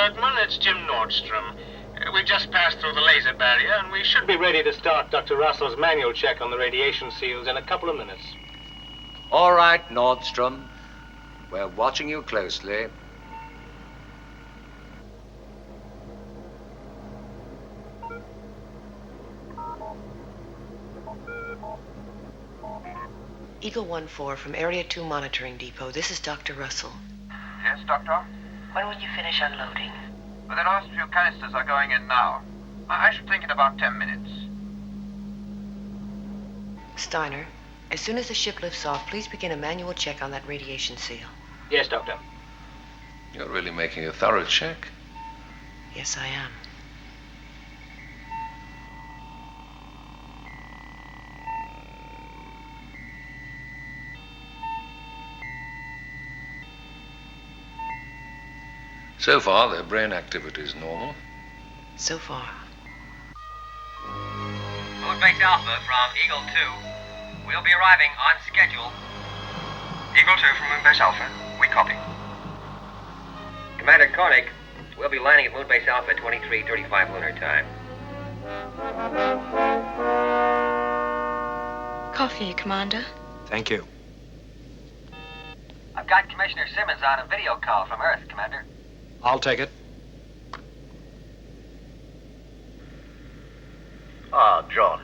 Bergman. It's Jim Nordstrom. We've just passed through the laser barrier, and we should be ready to start Dr. Russell's manual check on the radiation seals in a couple of minutes. All right, Nordstrom. We're watching you closely. Eagle 1-4 from Area 2 Monitoring Depot. This is Dr. Russell. Yes, Doctor? When will you finish unloading? Well, the last few canisters are going in now. I should think in about 10 minutes. Steiner, as soon as the ship lifts off, please begin a manual check on that radiation seal. Yes, Doctor. You're really making a thorough check. Yes, I am. So far, their brain activity is normal. So far. Moonbase Alpha from Eagle 2. We'll be arriving on schedule. Eagle 2 from Moonbase Alpha. We copy. Commander Koenig, we'll be landing at Moonbase Alpha at 23:35 lunar time. Coffee, Commander. Thank you. I've got Commissioner Simmons on a video call from Earth, Commander. I'll take it. Ah, John.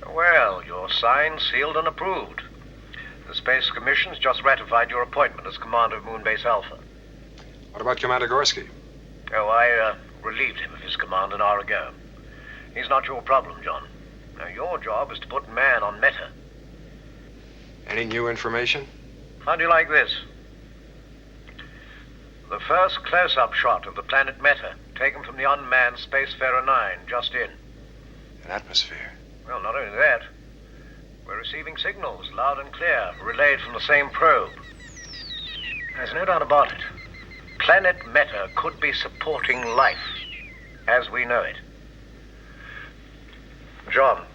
Well, you're signed, sealed, and approved. The Space Commission's just ratified your appointment as commander of Moonbase Alpha. What about Commander Gorski? Oh, I relieved him of his command an hour ago. He's not your problem, John. Now, your job is to put man on Meta. Any new information? How do you like this? The first close-up shot of the planet Meta, taken from the unmanned Spacefarer 9, just in. An atmosphere. Well, not only that, we're receiving signals, loud and clear, relayed from the same probe. There's no doubt about it. Planet Meta could be supporting life, as we know it. John,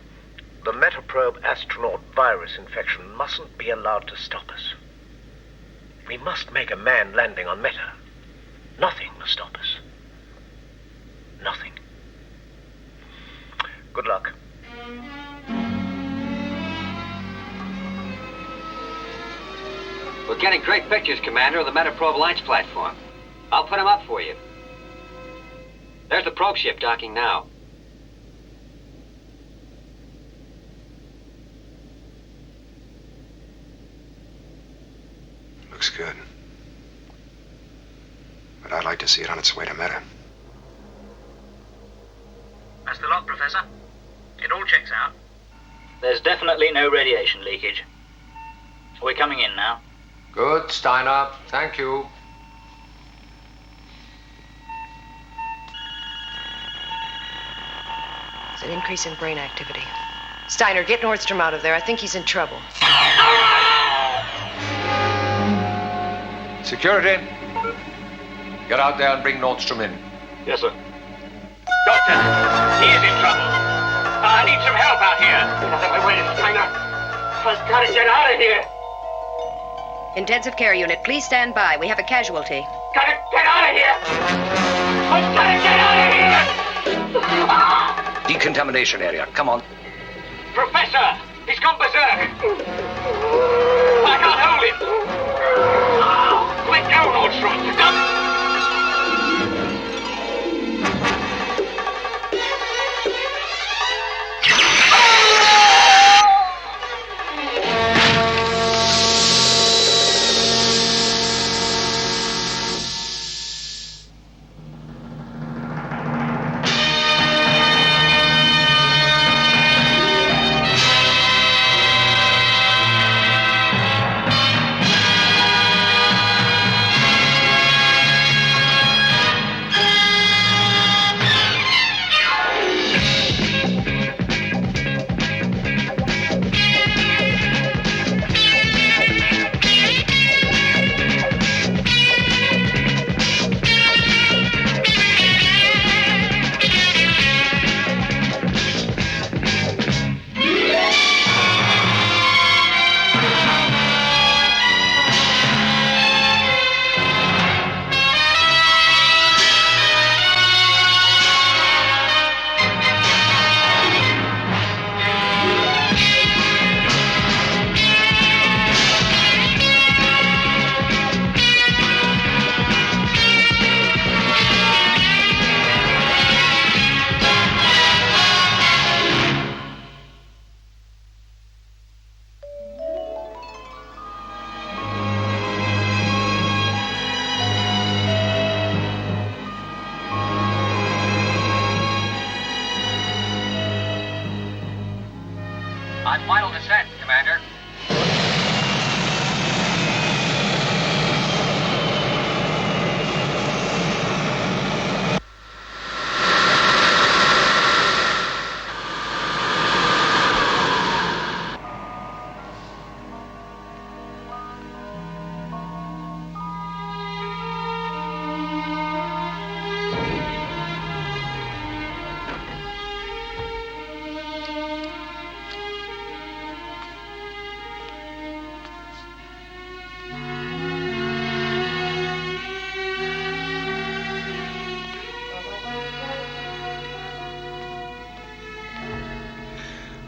the Metaprobe astronaut virus infection mustn't be allowed to stop us. We must make a manned landing on Meta. Nothing must stop us. Nothing. Good luck. We're getting great pictures, Commander, of the Metaprobe launch platform. I'll put them up for you. There's the probe ship docking now. Looks good. But I'd like to see it on its way to Meta. That's the lot, Professor. It all checks out. There's definitely no radiation leakage. We're coming in now. Good, Steiner. Thank you. It's an increase in brain activity. Steiner, get Nordstrom out of there. I think he's in trouble. Security. Get out there and bring Nordstrom in. Yes, sir. Doctor, he is in trouble. I need some help out here. Wait, Steiner. I've got to get out of here. Intensive care unit, please stand by. We have a casualty. Gotta get out of here. I've got to get out of here. Decontamination area. Come on. Professor, he's gone berserk. I can't hold him. Let go, Nordstrom. Stop.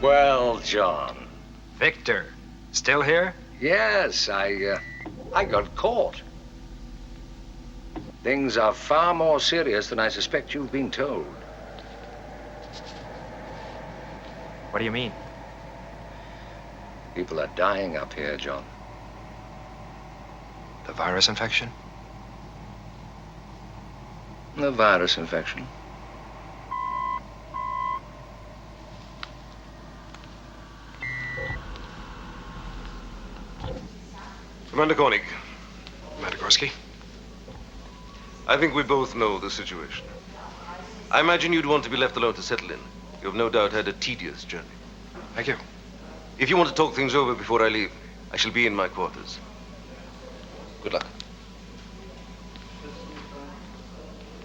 Well, John. Victor, still here? Yes, I got caught. Things are far more serious than I suspect you've been told. What do you mean? People are dying up here, John. The virus infection? The virus infection. Commander Koenig, Commander Gorski? I think we both know the situation. I imagine you'd want to be left alone to settle in. You have no doubt had a tedious journey. Thank you. If you want to talk things over before I leave, I shall be in my quarters. Good luck.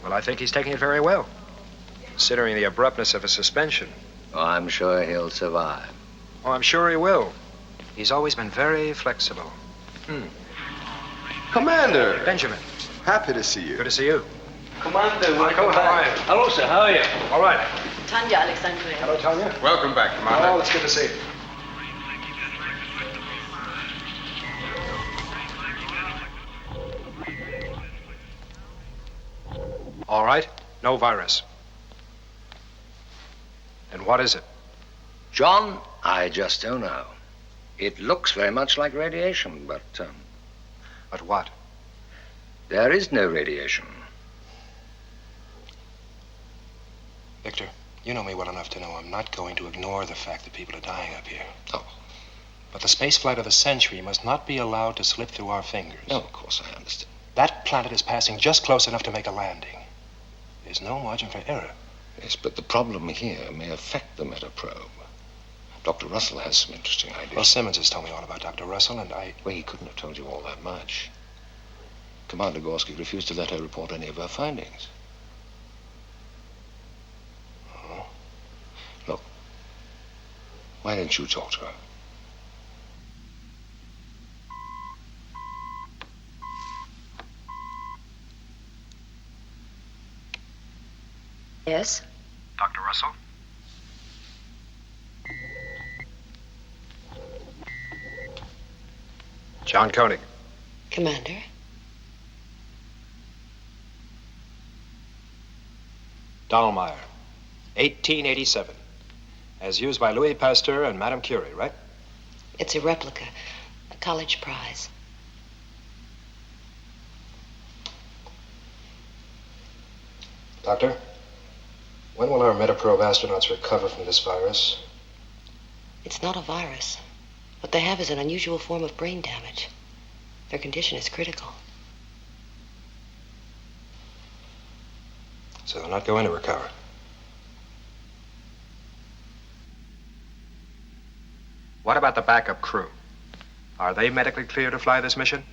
Well, I think he's taking it very well, considering the abruptness of a suspension. Oh, I'm sure he'll survive. Oh, I'm sure he will. He's always been very flexible. Commander! Benjamin. Happy to see you. Good to see you. Commander, Michael, how are you? Hello, sir. How are you? All right. Tanya Alexandria. Hello, Tanya. Welcome back, Commander. Oh, it's good to see you. All right. No virus. And what is it? John, I just don't know. It looks very much like radiation, but But what? there is no radiation. Victor, you know me well enough to know I'm not going to ignore the fact that people are dying up here. Oh. But the space flight of the century must not be allowed to slip through our fingers. No, of course I understand. That planet is passing just close enough to make a landing. There's no margin for error. Yes, but the problem here may affect the metaprobe. Dr. Russell has some interesting ideas. Well, Simmons has told me all about Dr. Russell, and Well, he couldn't have told you all that much. Commander Gorski refused to let her report any of her findings. Oh. Look, why didn't you talk to her? Yes? Dr. Russell? John Koenig. Commander? Dahlmeyer. 1887. As used by Louis Pasteur and Madame Curie, right? It's a replica. A college prize. Doctor, when will our Metaprobe astronauts recover from this virus? It's not a virus. What they have is an unusual form of brain damage. Their condition is critical. So they're not going to recover. What about the backup crew? Are they medically clear to fly this mission?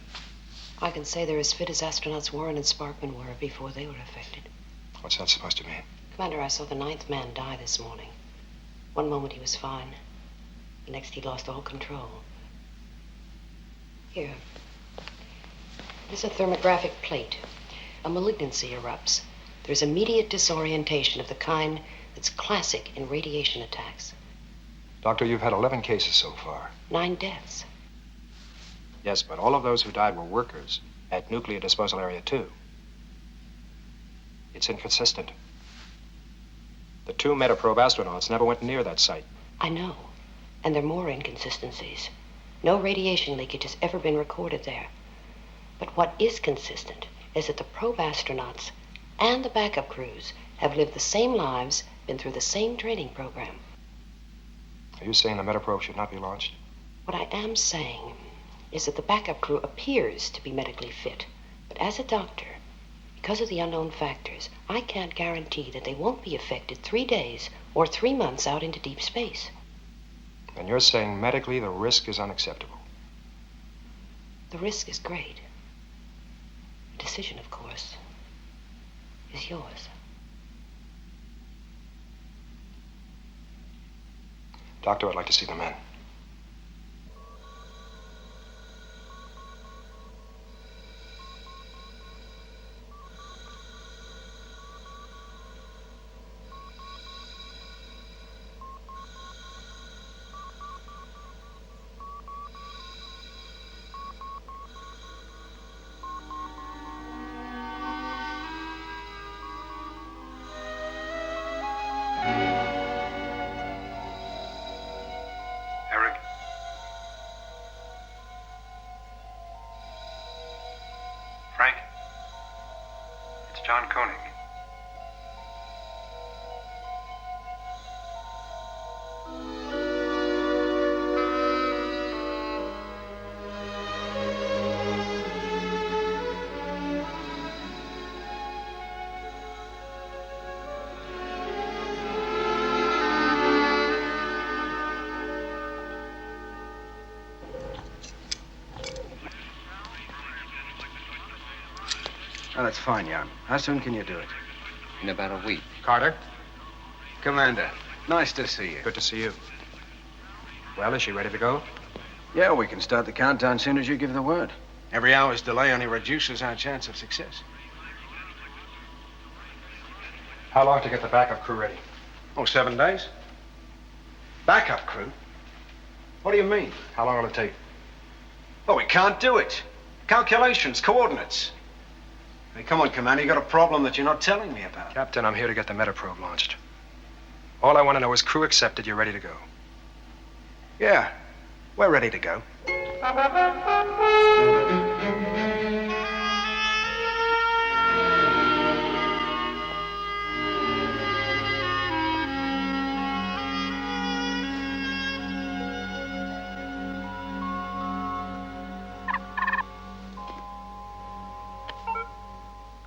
I can say they're as fit as astronauts Warren and Sparkman were before they were affected. What's that supposed to mean? Commander, I saw the 9th man die this morning. One moment he was fine. The next he lost all control. Here. This is a thermographic plate. A malignancy erupts. There's immediate disorientation of the kind that's classic in radiation attacks. Doctor, you've had 11 cases so far. 9 deaths. Yes, but all of those who died were workers at Nuclear Disposal Area 2. It's inconsistent. The 2 Metaprobe astronauts never went near that site. I know. And there are more inconsistencies. No radiation leakage has ever been recorded there. But what is consistent is that the probe astronauts and the backup crews have lived the same lives, been through the same training program. Are you saying the Metaprobe should not be launched? What I am saying is that the backup crew appears to be medically fit. But as a doctor, because of the unknown factors, I can't guarantee that they won't be affected 3 days or 3 months out into deep space. And you're saying medically the risk is unacceptable. The risk is great. The decision, of course, is yours. Doctor, I'd like to see the men. John Koenig. Oh, that's fine, Jan. How soon can you do it? In about a week. Carter, Commander, nice to see you. good to see you. Well, is she ready to go? Yeah, we can start the countdown as soon as you give the word. Every hour's delay only reduces our chance of success. How long to get the backup crew ready? Oh, 7 days. Backup crew? What do you mean? How long will it take? Oh, we can't do it. Calculations, coordinates. Hey, come on, Commander. You got a problem that you're not telling me about. Captain, I'm here to get the metaprobe launched. All I want to know is crew accepted, you're ready to go. Yeah, we're ready to go.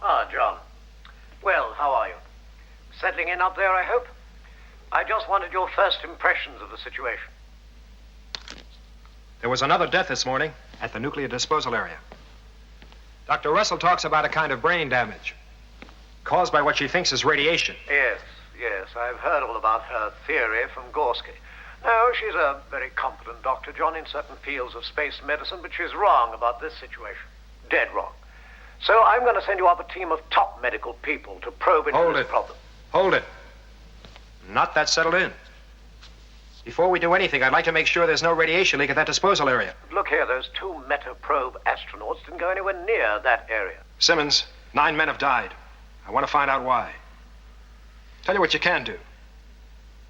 Ah, John. Well, how are you? Settling in up there, I hope? I just wanted your first impressions of the situation. There was another death this morning at the nuclear disposal area. Dr. Russell talks about a kind of brain damage caused by what she thinks is radiation. Yes. I've heard all about her theory from Gorski. No, she's a very competent doctor, John, in certain fields of space medicine, but she's wrong about this situation. Dead wrong. So I'm going to send you up a team of top medical people to probe into this problem. Hold it. Not that settled in. Before we do anything, I'd like to make sure there's no radiation leak at that disposal area. Look here, those 2 Metaprobe astronauts didn't go anywhere near that area. Simmons, 9 men have died. I want to find out why. Tell you what you can do.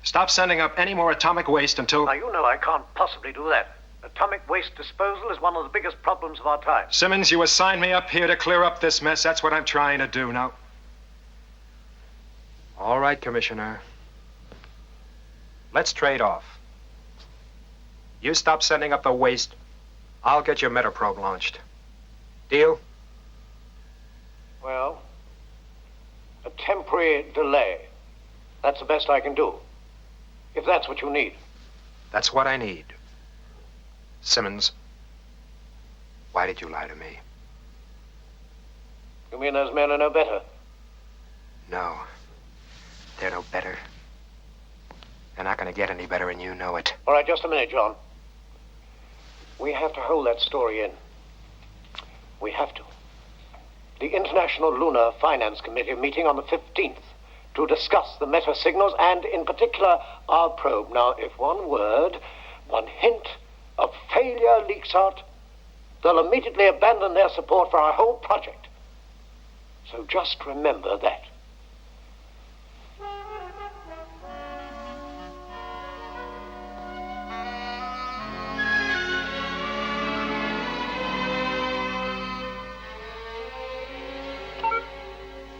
Stop sending up any more atomic waste until... Now, you know I can't possibly do that. Atomic waste disposal is one of the biggest problems of our time. Simmons, you assigned me up here to clear up this mess. That's what I'm trying to do now. All right, Commissioner. Let's trade off. You stop sending up the waste. I'll get your metaprobe launched. Deal? Well, a temporary delay. That's the best I can do. If that's what you need. That's what I need. Simmons, why did you lie to me? You mean those men are no better? No. They're no better. They're not going to get any better, and you know it. All right, just a minute, John. We have to hold that story in. We have to. The International Lunar Finance Committee meeting on the 15th to discuss the meta signals and, in particular, our probe. Now, if one word, one hint of failure leaks out, they'll immediately abandon their support for our whole project. So just remember that.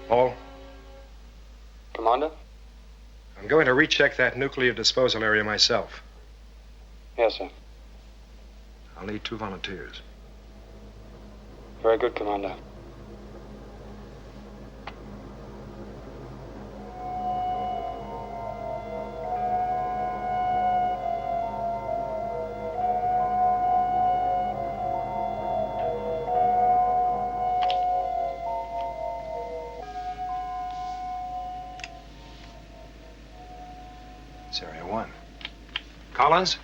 Paul? Commander? I'm going to recheck that nuclear disposal area myself. Yes, sir. I'll need 2 volunteers. Very good, Commander. It's Area 1. Collins,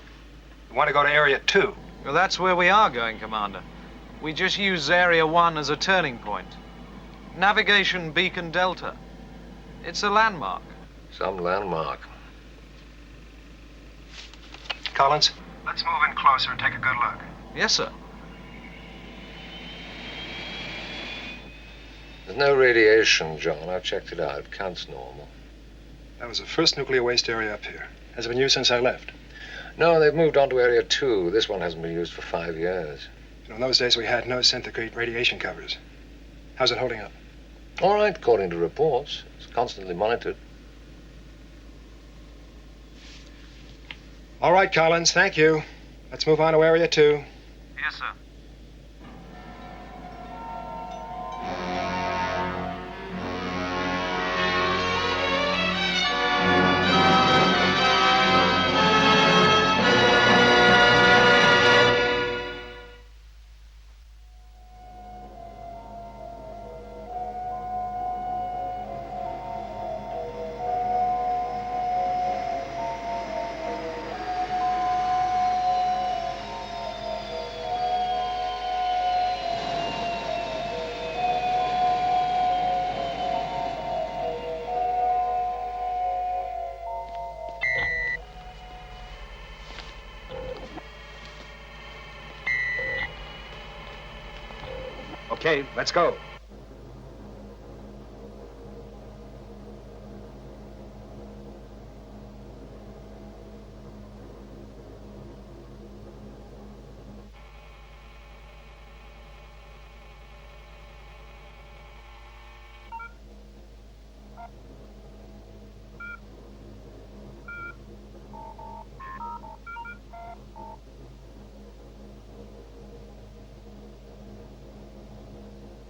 you want to go to Area 2? Well, that's where we are going, Commander. We just use Area 1 as a turning point. Navigation Beacon Delta. It's a landmark. Some landmark. Collins, let's move in closer and take a good look. Yes, sir. There's no radiation, John. I've checked it out. It counts normal. That was the first nuclear waste area up here. Has it been used since I left? No, they've moved on to Area 2. This one hasn't been used for 5 years. In those days, we had no centigrade radiation covers. How's it holding up? All right, according to reports. It's constantly monitored. All right, Collins, thank you. Let's move on to Area 2. Yes, sir. Okay, let's go.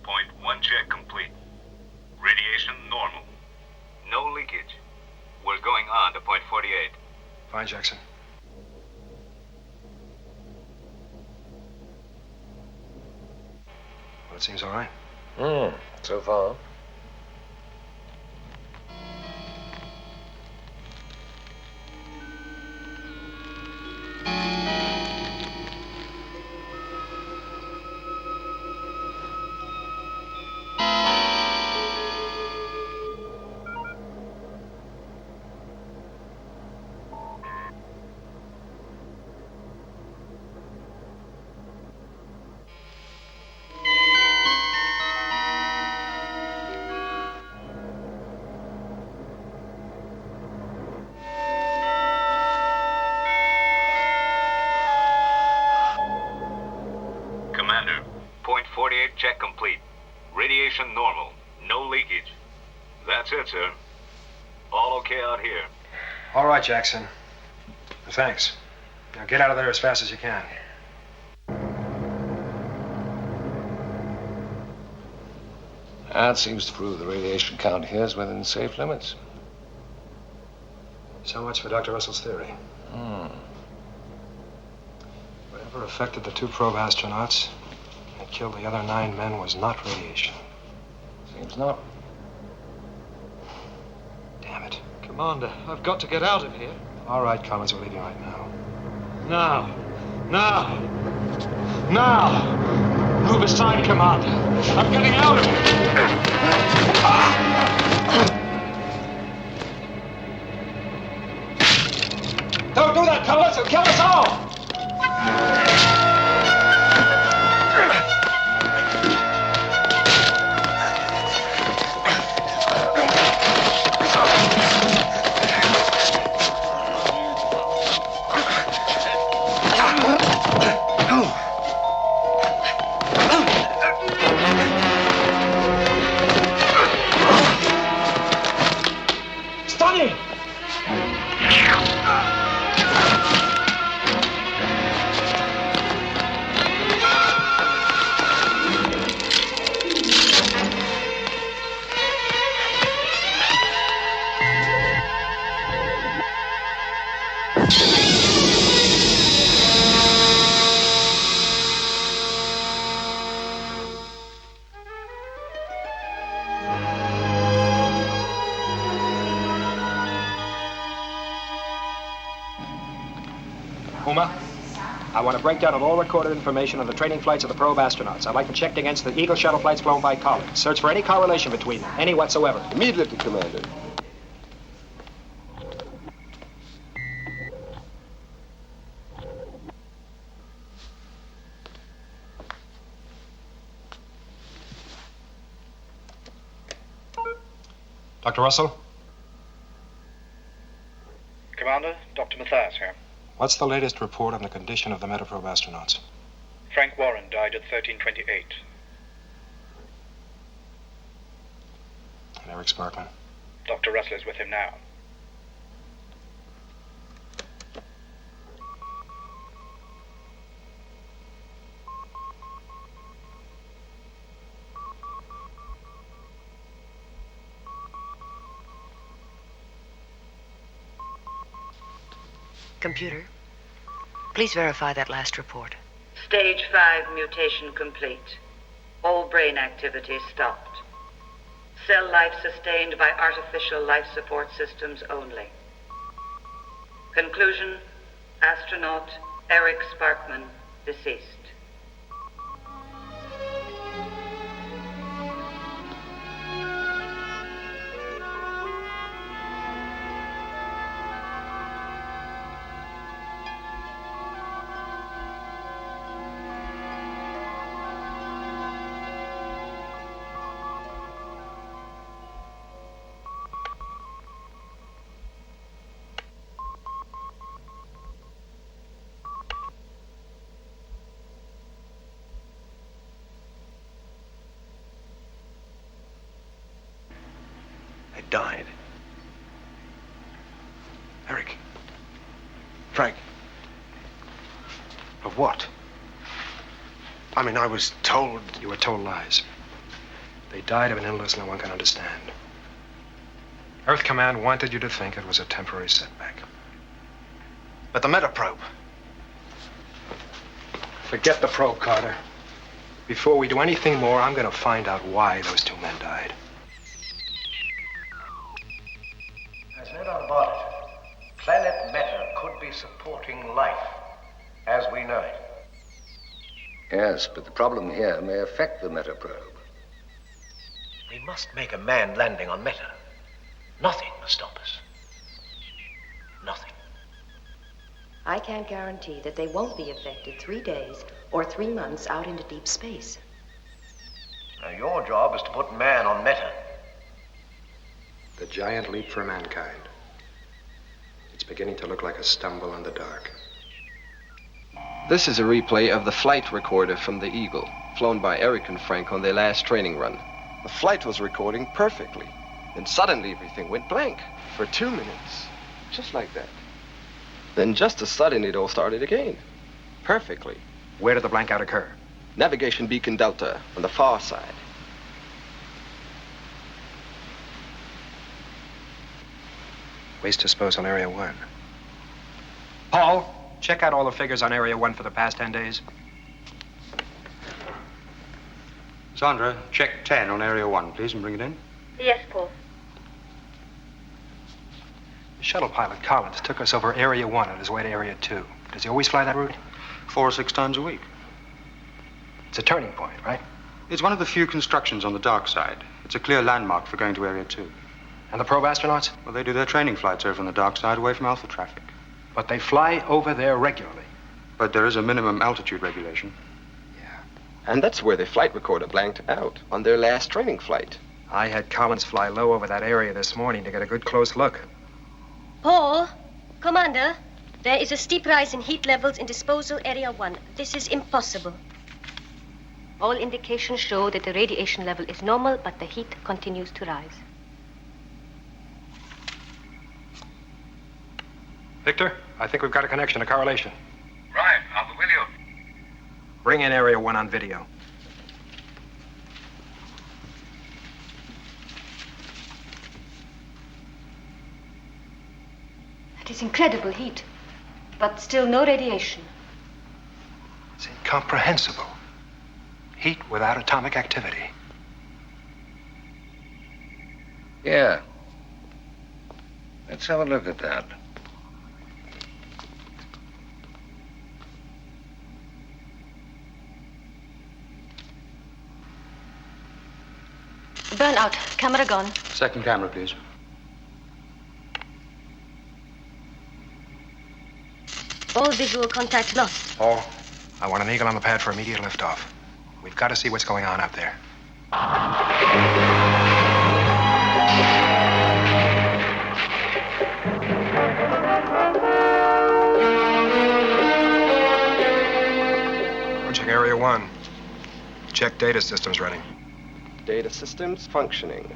Point 1 check complete. Radiation normal. No leakage. We're going on to point 48. Fine, Jackson. Well, it seems all right. So far. Commander, point 48 check complete. Radiation normal. No leakage. That's it, sir. All okay out here. All right, Jackson. Thanks. Now get out of there as fast as you can. That seems to prove the radiation count here is within safe limits. So much for Dr. Russell's theory. Whatever affected the 2 probe astronauts and killed the other 9 men was not radiation. Seems not. Damn it. Commander, I've got to get out of here. All right, Collins, we're leaving right now. Now. Now. Now. Move aside, Commander. I'm getting out of here. Don't do that, Collins! It'll kill us all! I want a breakdown of all recorded information on the training flights of the probe astronauts. I'd like them checked against the Eagle shuttle flights flown by Collins. Search for any correlation between them, any whatsoever. Immediately, Commander. Dr. Russell? Commander, Dr. Mathias here. What's the latest report on the condition of the Metaprobe astronauts? Frank Warren died at 1328. Eric Sparkman. Dr. Russell is with him now. Computer, please verify that last report. Stage 5 mutation complete. All brain activity stopped. Cell life sustained by artificial life support systems only. Conclusion, astronaut Eric Sparkman, deceased. Died. Eric. Frank. Of what? I mean, I was told... You were told lies. They died of an illness no one can understand. Earth Command wanted you to think it was a temporary setback. But the metaprobe. Forget the probe, Carter. Before we do anything more, I'm going to find out why those two men died. There's no doubt about it. Planet Meta could be supporting life as we know it. Yes, but the problem here may affect the metaprobe. We must make a manned landing on Meta. Nothing must stop us. Nothing. I can't guarantee that they won't be affected 3 days or 3 months out into deep space. Now, your job is to put man on Meta. The giant leap for mankind. It's beginning to look like a stumble in the dark. This is a replay of the flight recorder from the Eagle, flown by Eric and Frank on their last training run. The flight was recording perfectly. Then suddenly everything went blank for 2 minutes. Just like that. Then just as sudden it all started again. Perfectly. Where did the blankout occur? Navigation beacon Delta on the far side. Waste disposal on Area 1. Paul, check out all the figures on Area 1 for the past 10 days. Sandra, check 10 on Area 1, please, and bring it in. Yes, Paul. The shuttle pilot, Collins, took us over Area 1 on his way to Area 2. Does he always fly that route? 4 or 6 times a week. It's a turning point, right? It's one of the few constructions on the dark side. It's a clear landmark for going to Area 2. And the probe astronauts? Well, they do their training flights over on the dark side, away from Alpha traffic. But they fly over there regularly. But there is a minimum altitude regulation. And that's where the flight recorder blanked out, on their last training flight. I had Collins fly low over that area this morning to get a good close look. Paul, Commander, there is a steep rise in heat levels in disposal area 1. This is impossible. All indications show that the radiation level is normal, but the heat continues to rise. Victor, I think we've got a connection, a correlation. Right, I'll be with you. Bring in Area 1 on video. It is incredible heat, but still no radiation. It's incomprehensible. Heat without atomic activity. Yeah. Let's have a look at that. Burnout. Camera gone. Second camera, please. All visual contact lost. Paul, I want an Eagle on the pad for immediate liftoff. We've got to see what's going on out there. Check Area 1. Check data systems running. Data systems functioning.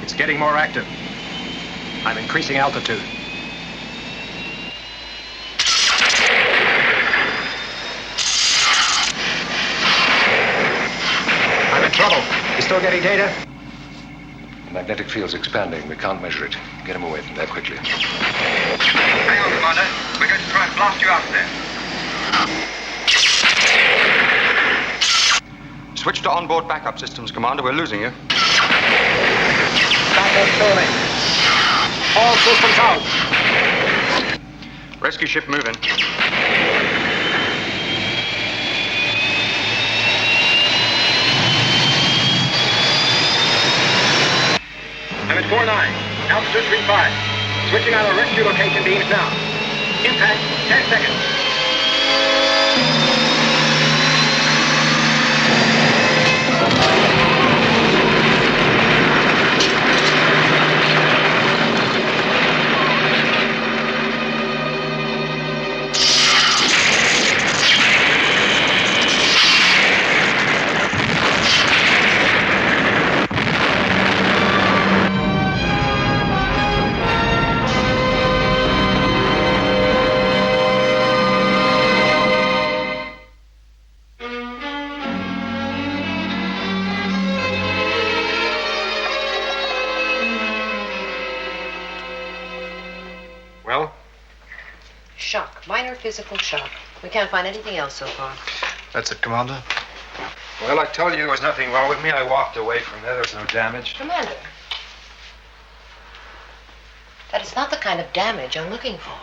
It's getting more active. I'm increasing altitude. I'm in trouble. You still getting data? The magnetic field's expanding. We can't measure it. Get him away from there quickly. Hang on, Commander. We're going to try and blast you out of there. Switch to onboard backup systems, Commander. We're losing you. Backup failing. All systems out. Rescue ship moving. I'm at 4-9. Altitude 3-5. Switching on our rescue location beams now. Impact, 10 seconds. Well? Shock. Minor physical shock. We can't find anything else so far. That's it, Commander. Well, I told you there was nothing wrong with me. I walked away from there. There was no damage. Commander. That is not the kind of damage I'm looking for.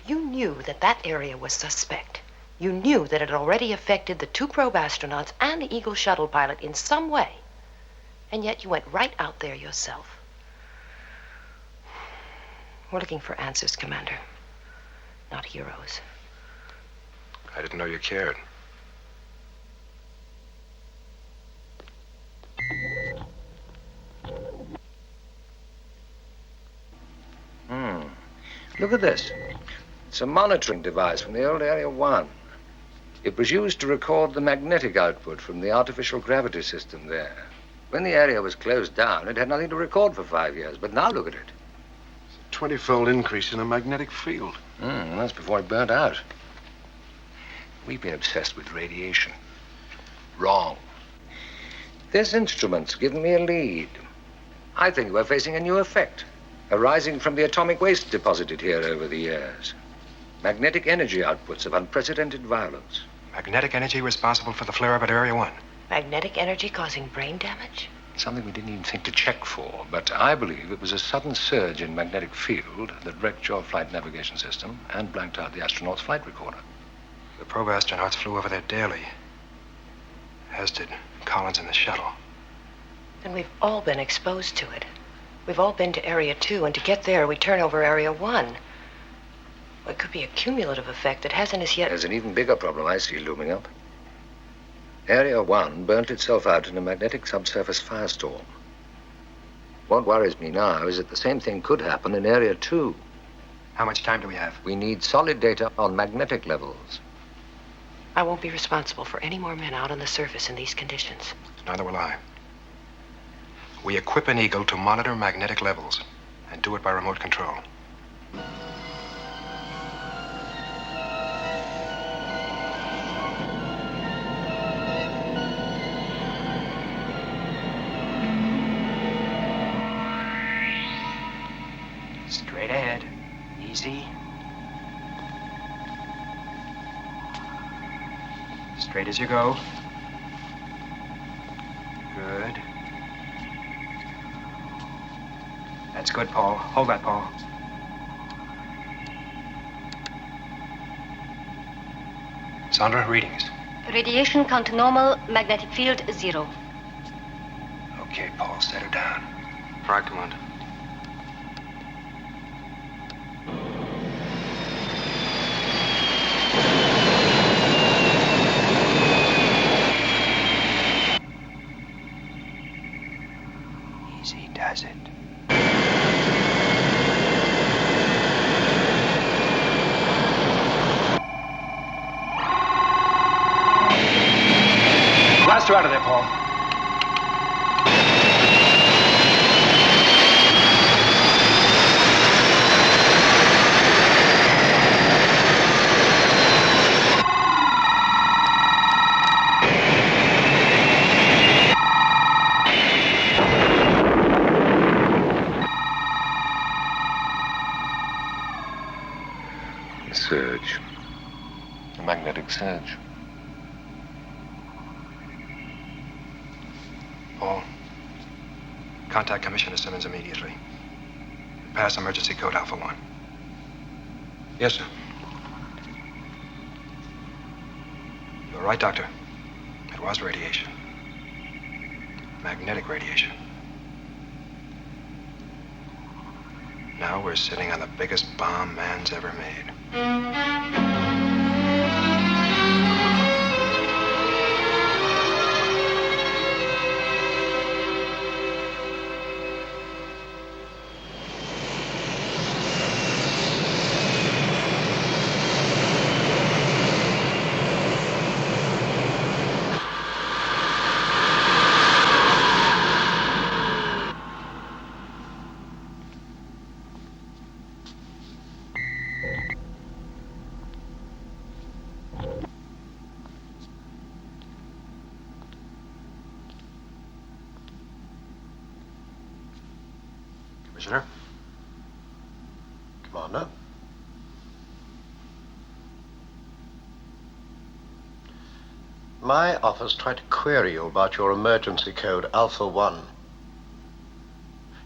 You knew that that area was suspect. You knew that it had already affected the 2 probe astronauts and the Eagle shuttle pilot in some way. And yet you went right out there yourself. We're looking for answers, Commander. Not heroes. I didn't know you cared. Look at this. It's a monitoring device from the old Area 1. It was used to record the magnetic output from the artificial gravity system there. When the area was closed down, it had nothing to record for 5 years. But now look at it. 20-fold increase in the magnetic field. And that's before it burnt out. We've been obsessed with radiation. Wrong. This instrument's given me a lead. I think we're facing a new effect, arising from the atomic waste deposited here over the years. Magnetic energy outputs of unprecedented violence. Magnetic energy responsible for the flare-up at Area 1. Magnetic energy causing brain damage? Something we didn't even think to check for, but I believe it was a sudden surge in magnetic field that wrecked your flight navigation system and blanked out the astronaut's flight recorder. The probe astronauts flew over there daily, as did Collins and the shuttle. And we've all been exposed to it. We've all been to Area 2, and to get there, we turn over Area 1. Well, it could be a cumulative effect that hasn't as yet... There's an even bigger problem I see looming up. Area 1 burnt itself out in a magnetic subsurface firestorm. What worries me now is that the same thing could happen in Area 2. How much time do we have? We need solid data on magnetic levels. I won't be responsible for any more men out on the surface in these conditions. Neither will I. We equip an Eagle to monitor magnetic levels and do it by remote control. Straight ahead. Easy. Straight as you go. Good. That's good, Paul. Hold that, Paul. Sandra, readings. Radiation count normal, magnetic field 0. Okay, Paul, set her down. Right, Commander. Easy does it. Blast her out of there, Paul. surge. A magnetic surge. Paul, contact Commissioner Simmons immediately. Pass emergency code Alpha 1. Yes, sir. You're right, Doctor. It was radiation. Magnetic radiation. Now we're sitting on the biggest bomb man's ever made. Commissioner? Commander? My office tried to query you about your emergency code Alpha 1.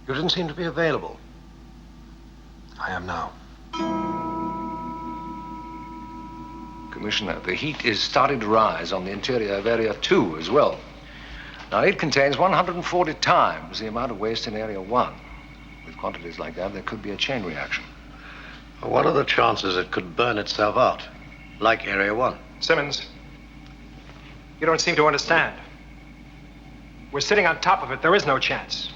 You didn't seem to be available. I am now. Commissioner, the heat is starting to rise on the interior of Area 2 as well. Now, it contains 140 times the amount of waste in Area 1. With quantities like that, there could be a chain reaction. What are the chances it could burn itself out, like Area 1? Simmons, you don't seem to understand. We're sitting on top of it. There is no chance.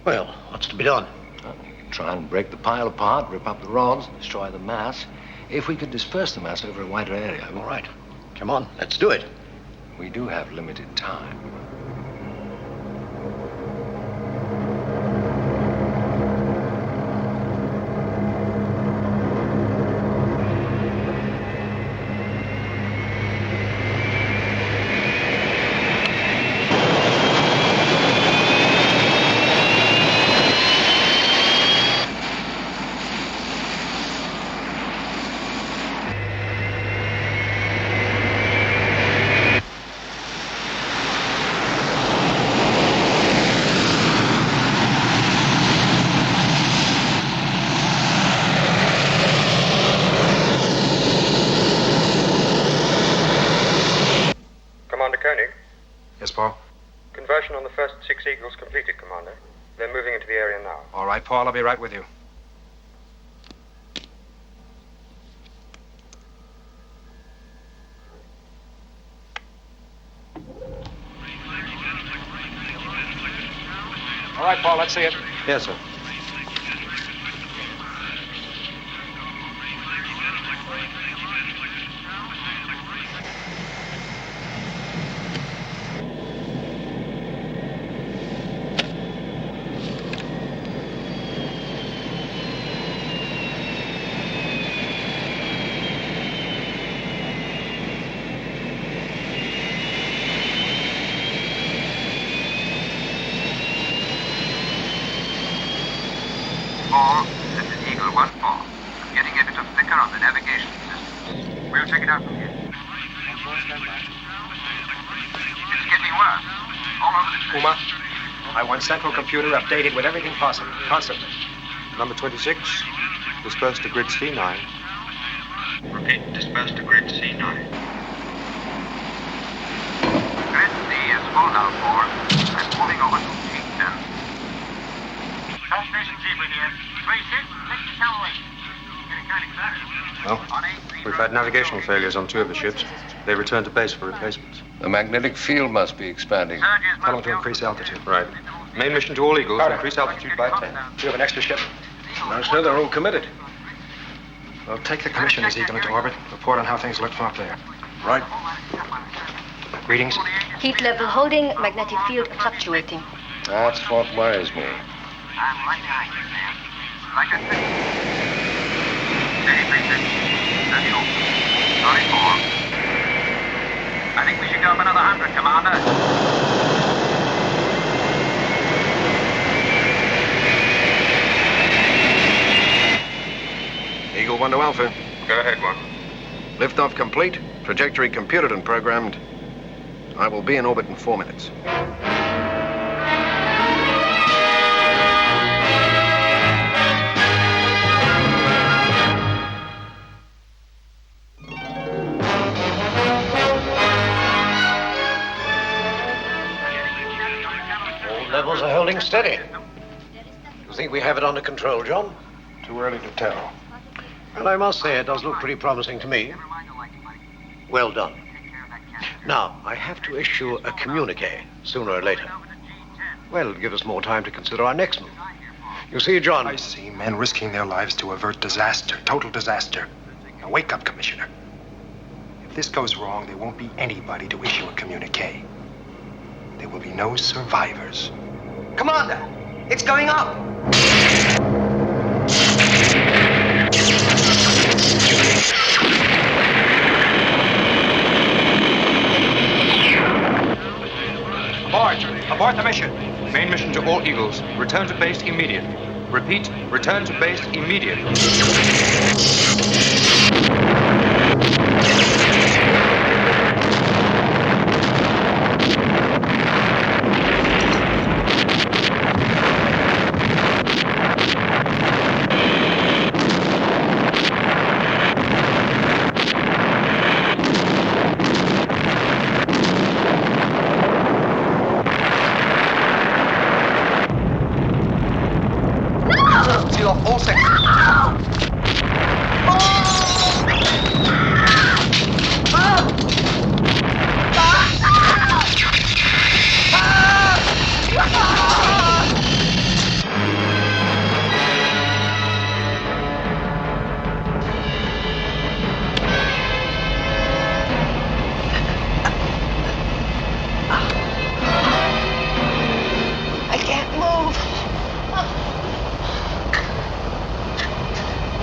Well, what's to be done? Well, you can try and break the pile apart, rip up the rods, destroy the mass. If we could disperse the mass over a wider area. All right. Come on, let's do it. We do have limited time. Commander Koenig? Yes, Paul? Conversion on the first 6 Eagles completed, Commander. They're moving into the area now. All right, Paul, I'll be right with you. All right, Paul, let's see it. Yes, sir. Paul, this is Eagle 1-4. I'm getting a bit of flicker on the navigation system. We'll check it out from here. It's getting worse. All over the place. Uma, I want central computer updated with everything possible, constantly. Number 26, disperse to grid C9. Repeat, disperse to grid C9. Grid C is full now, 4. I'm moving over to G10. Station Zebra here. 26, let's accelerate. Getting kind of clear. Well, we've had navigational failures on 2 of the ships. They returned to base for replacements. The magnetic field must be expanding. Tell them to increase altitude. Right. Main mission to all Eagles, Carter. increase altitude by 10. Do you have an extra ship? No, sir, they're all committed. Well, take the Commissioner's Eagle into orbit. Report on how things look from up there. Right. Readings? Heat level holding, magnetic field fluctuating. That's what worries me. I'm right behind you, man. Like I said. Steady, 36. That's you. Sorry, 4. I think we should go up another 100, Commander. Eagle 1 to Alpha. Go ahead, 1. Liftoff complete. Trajectory computed and programmed. I will be in orbit in 4 minutes. All levels are holding steady. You think we have it under control, John? Too early to tell. Well, I must say it does look pretty promising to me. Well done. Now, I have to issue a communique sooner or later. Well, it'll give us more time to consider our next move. You see, John... I see men risking their lives to avert disaster, total disaster. Now, wake up, Commissioner. If this goes wrong, there won't be anybody to issue a communique. There will be no survivors. Commander, it's going up! Abort the mission. Main mission to all Eagles. Return to base immediate. Repeat, return to base immediate. All set. I can't move.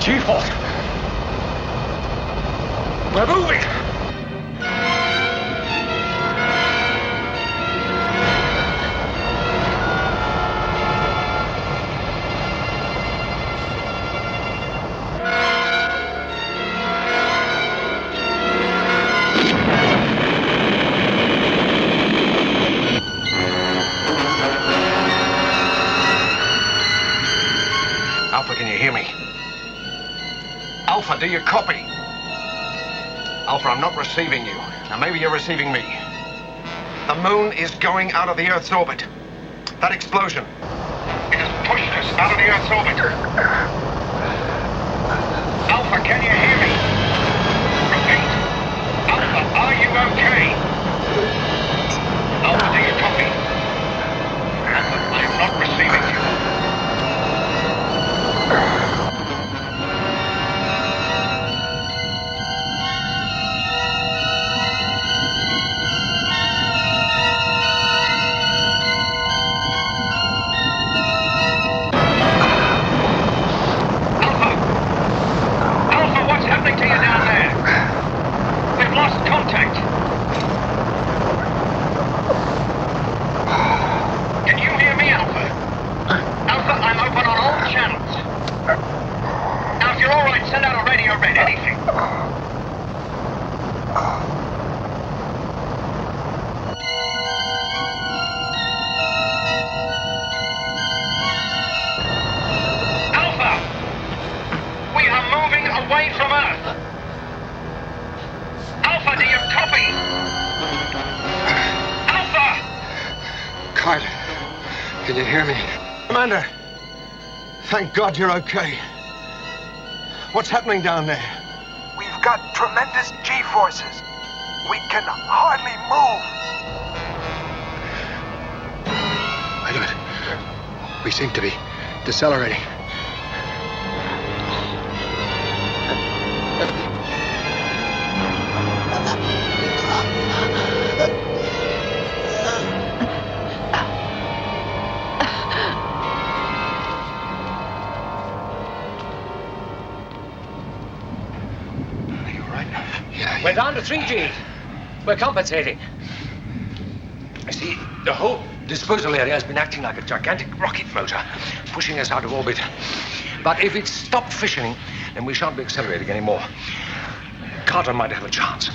G-force! We're moving! Alpha, can you hear me? Alpha, do you copy? Alpha, I'm not receiving you. Now, maybe you're receiving me. The moon is going out of the Earth's orbit. That explosion, it has pushed us out of the Earth's orbit. Alpha, can you hear me? Repeat. Alpha, are you okay? Alpha, do you copy? Alpha, I am not receiving you. Can you hear me? Commander, thank God you're okay. What's happening down there? We've got tremendous G-forces. We can hardly move. Wait a minute. We seem to be decelerating. We're down to 3G. We're compensating. I see, the whole disposal area has been acting like a gigantic rocket motor, pushing us out of orbit. But if it's stopped fissioning, then we shan't be accelerating anymore. Carter might have a chance.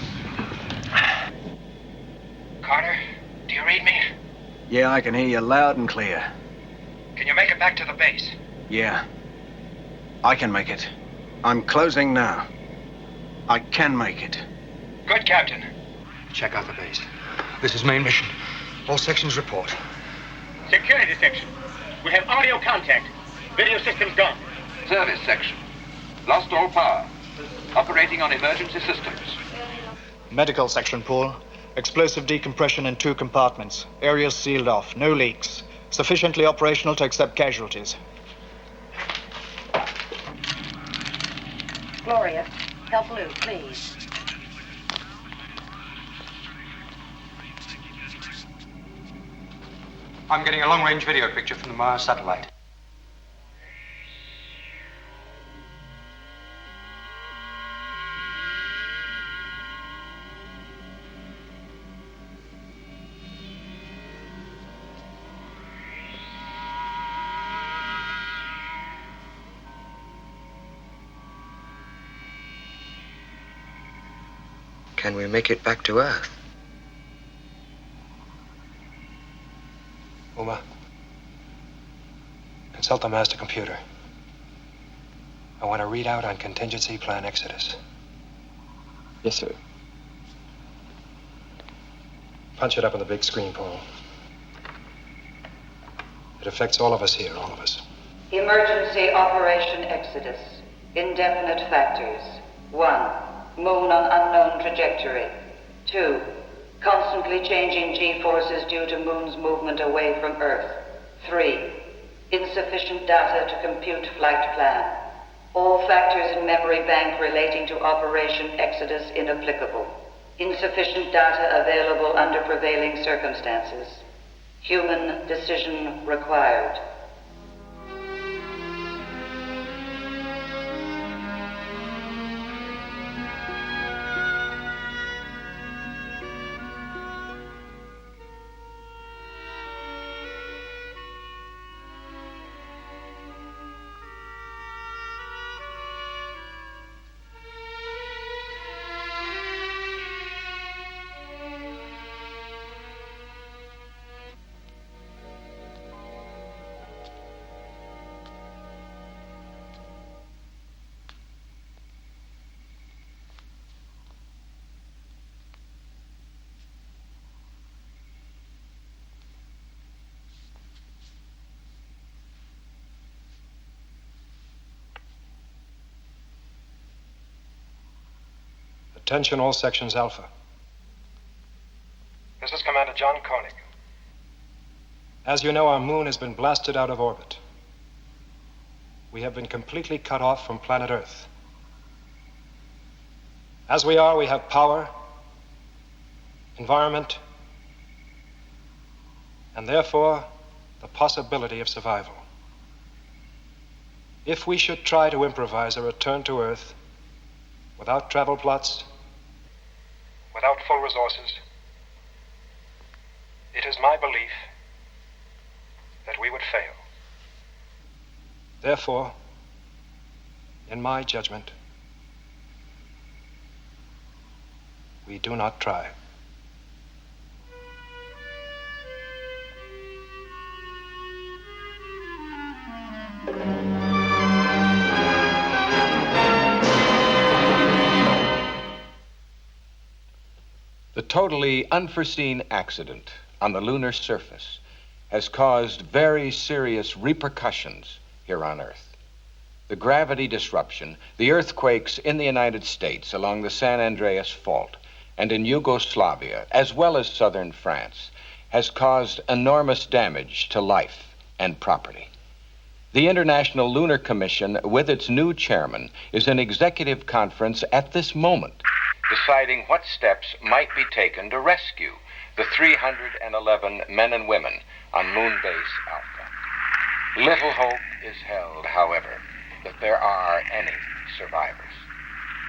Carter, do you read me? Yeah, I can hear you loud and clear. Can you make it back to the base? Yeah. I can make it. I'm closing now. I can make it. Good, Captain. Check out the base. This is main mission. All sections report. Security section. We have audio contact. Video system's gone. Service section. Lost all power. Operating on emergency systems. Medical section, Paul. Explosive decompression in 2 compartments. Areas sealed off. No leaks. Sufficiently operational to accept casualties. Gloria, help Lou, please. I'm getting a long-range video picture from the Mars satellite. Can we make it back to Earth? Uma, consult the master computer. I want a readout on contingency plan Exodus. Yes, sir. Punch it up on the big screen, Paul. It affects all of us here, all of us. Emergency Operation Exodus. Indefinite factors. 1. Moon on unknown trajectory. 2. Constantly changing G-forces due to Moon's movement away from Earth. 3. Insufficient data to compute flight plan. All factors in memory bank relating to Operation Exodus inapplicable. Insufficient data available under prevailing circumstances. Human decision required. Attention all sections Alpha. This is Commander John Koenig. As you know, our moon has been blasted out of orbit. We have been completely cut off from planet Earth. As we are, we have power, environment, and therefore the possibility of survival. If we should try to improvise a return to Earth without travel plots, without full resources, it is my belief that we would fail. Therefore, in my judgment, we do not try. The totally unforeseen accident on the lunar surface has caused very serious repercussions here on Earth. The gravity disruption, the earthquakes in the United States along the San Andreas Fault and in Yugoslavia, as well as southern France, has caused enormous damage to life and property. The International Lunar Commission, with its new chairman, is in executive conference at this moment, deciding what steps might be taken to rescue the 311 men and women on Moonbase Alpha. Little hope is held, however, that there are any survivors.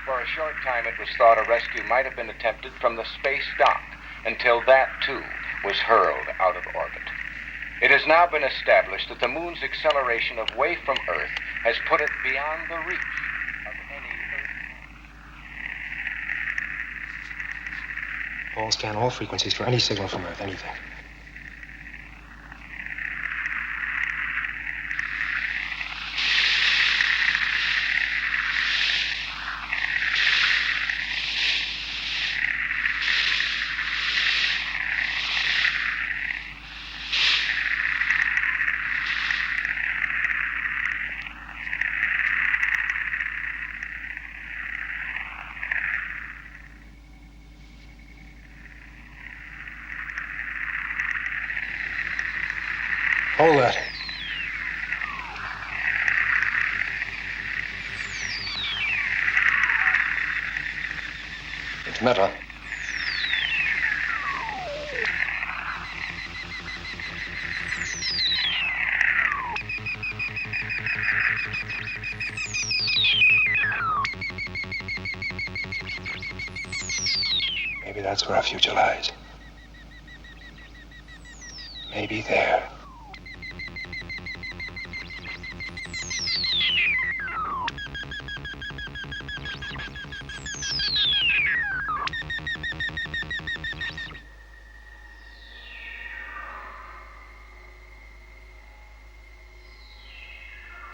For a short time, it was thought a rescue might have been attempted from the space dock, until that, too, was hurled out of orbit. It has now been established that the moon's acceleration away from Earth has put it beyond the reach of any Earth. Paul, scan all frequencies for any signal from Earth, anything. Hold that. It's Meta. Maybe that's where our future lies. Maybe there.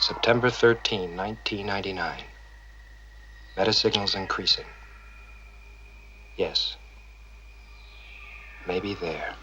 September 13, 1999. Meta signals increasing. Yes. Maybe there.